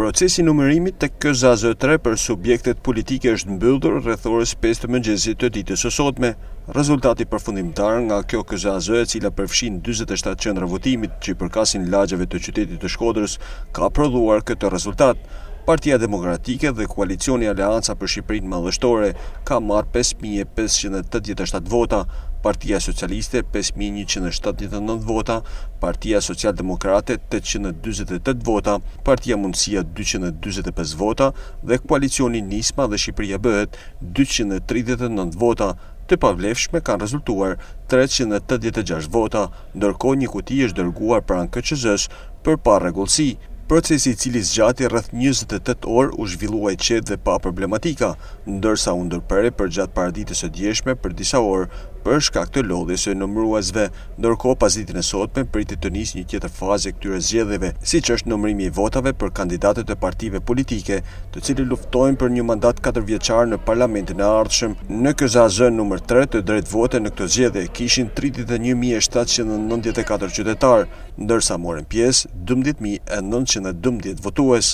Procesi numërimit tek KZZ3 për subjektet politike është mbyllur rreth orës 5 të mëngjesit të ditës së sotme. Rezultati përfundimtar nga kjo KZZ, e cila përfshin 47 qendra votimit që i përkasin lagjeve të qytetit të Shkodrës, ka prodhuar këtë rezultat. Partia Demokratike dhe Koalicioni Aleanca për Shqipërinë Madhështore ka marrë 5.587 vota, Partia Socialiste 5.179 vota, Partia Social-Demokrate 848 vota, Partia Mundësia 245 vota dhe Koalicioni Nisma dhe Shqipëria Bëhet 239 vota. Të pavlefshme kanë rezultuar 386 vota, ndërkohë një kuti është dërguar pranë KQZ-s për parregullsi. Procesi i cili zgjati rreth 28 orë u zhvillua i qetë dhe pa problematika, ndërsa u ndërprer përgjatë paraditës së djeshme për disa orë për shkak të lodhjes së numëruesve, ndërkohë pas ditën e sotme pritet të nisë një tjetër fazë këtyre zgjedhjeve, siç është numërimi i votave për kandidatët e partive politike, të cilët luftojnë për një mandat 4 vjeçar në parlamentin e ardhshëm. Në KZZ numër 3 të drejtë vote në këtë zgjedhje kishin 31.794 qytetarë, ndërsa morën pjesë 12.912 votues.